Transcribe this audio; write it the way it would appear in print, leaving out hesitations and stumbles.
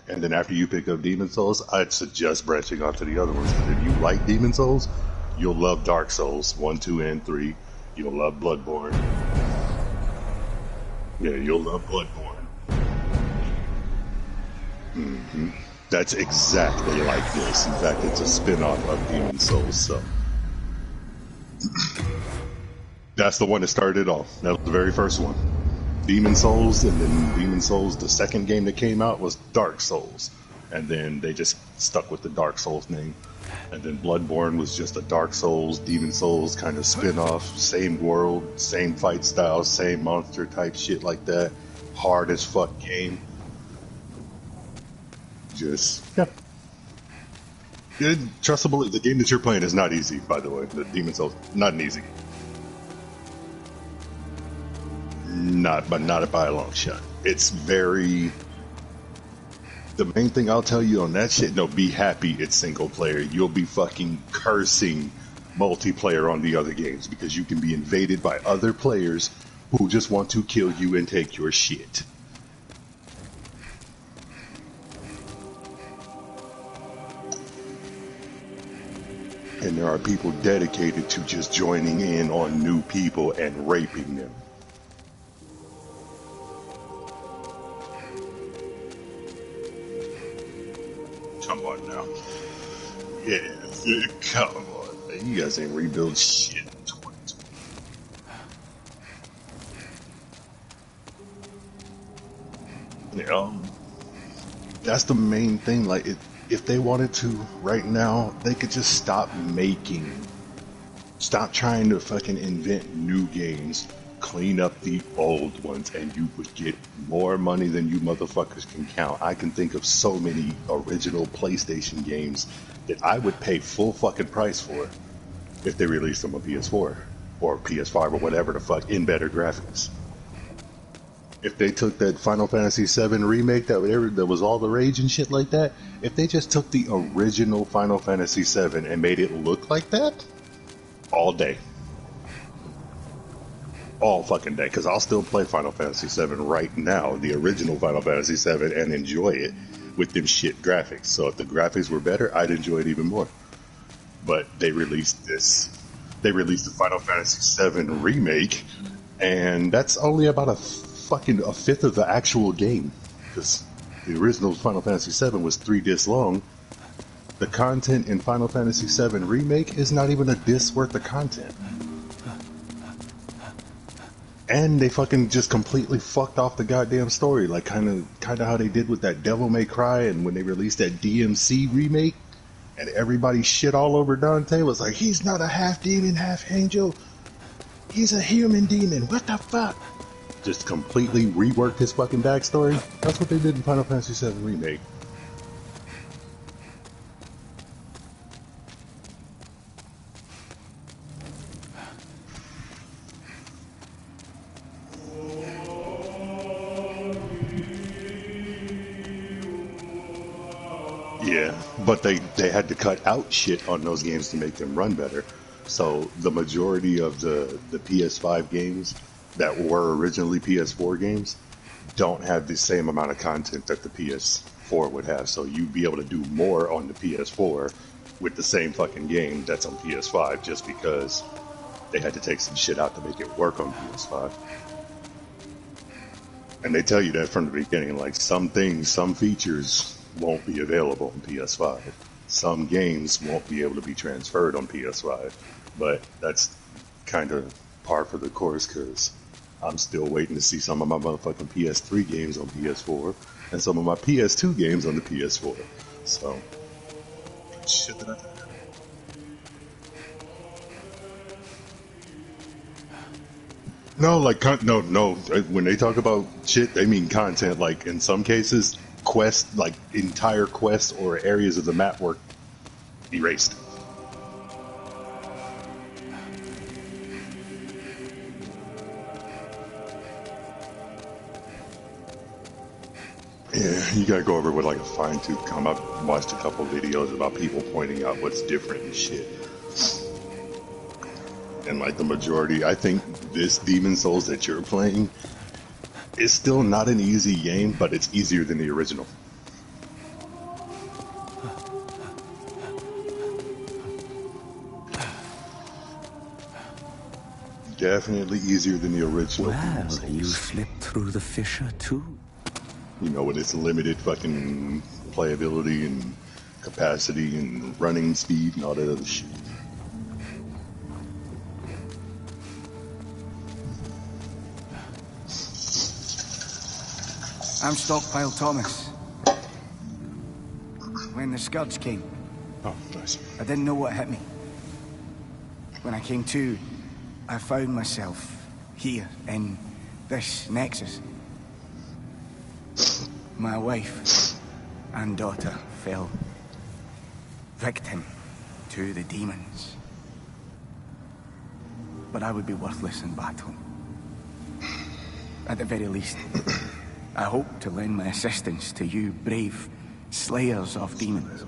And then after you pick up Demon Souls, I'd suggest branching off to the other ones. Because if you like Demon Souls, you'll love Dark Souls 1, 2, and 3. You'll love Bloodborne. Yeah, you'll love Bloodborne. That's exactly like this. In fact, it's a spin-off of Demon Souls. So that's the one that started it off. That was the very first one. Demon Souls, and then Demon Souls, the second game that came out was Dark Souls. And then they just stuck with the Dark Souls name. And then Bloodborne was just a Dark Souls, Demon Souls kind of spin-off, same world, same fight style, same monster type shit like that. Hard as fuck game. Just, yeah. Trust and believe, the game that you're playing is not easy, by the way. The Demon Souls, not an easy game. Not by a long shot. It's very... The main thing I'll tell you on that shit, no, be happy it's single player. You'll be fucking cursing multiplayer on the other games because you can be invaded by other players who just want to kill you and take your shit. And there are people dedicated to just joining in on new people and raping them. Come on now. Yeah, come on, man. You guys ain't rebuild shit in 2020. Yeah, that's the main thing. Like, if they wanted to right now, they could just stop trying to fucking invent new games, clean up the old ones, and you would get more money than you motherfuckers can count. I can think of so many original PlayStation games that I would pay full fucking price for if they released them on PS4 or PS5 or whatever the fuck in better graphics. If they took that Final Fantasy VII remake that was all the rage and shit like that, if they just took the original Final Fantasy VII and made it look like that, all day. All fucking day, because I'll still play Final Fantasy VII right now, the original Final Fantasy VII, and enjoy it with them shit graphics. So if the graphics were better, I'd enjoy it even more. But they released this. They released the Final Fantasy VII remake, and that's only about a fifth of the actual game. Because the original Final Fantasy VII was 3 discs long. The content in Final Fantasy VII remake is not even a disc worth of content. And they fucking just completely fucked off the goddamn story, like kind of how they did with that Devil May Cry, and when they released that DMC remake, and everybody shit all over Dante, was like, he's not a half demon, half angel, he's a human demon. What the fuck? Just completely reworked his fucking backstory. That's what they did in Final Fantasy VII remake. Yeah, but they had to cut out shit on those games to make them run better. So the majority of the PS5 games that were originally PS4 games don't have the same amount of content that the PS4 would have. So you'd be able to do more on the PS4 with the same fucking game that's on PS5 just because they had to take some shit out to make it work on PS5. And they tell you that from the beginning, like some things, some features won't be available on PS5. Some games won't be able to be transferred on PS5. But that's kind of par for the course because I'm still waiting to see some of my motherfucking PS3 games on PS4 and some of my PS2 games on the PS4. So, shit that I... No, like, no. When they talk about shit, they mean content. Like, in some cases, quests, like, entire quests or areas of the map were erased. Yeah, you gotta go over it with, like, a fine-tooth comb. I've watched a couple videos about people pointing out what's different and shit. And, like, the majority, I think this Demon Souls that you're playing is still not an easy game, but it's easier than the original. Definitely easier than the original. Well, you slipped through the fissure too. You know, with its limited fucking playability and capacity and running speed and all that other shit. I'm Stockpile Thomas. When the Scourge came, Oh, nice. I didn't know what hit me. When I came to, I found myself here in this nexus. My wife and daughter fell victim to the demons. But I would be worthless in battle. At the very least, I hope to lend my assistance to you brave slayers of demons.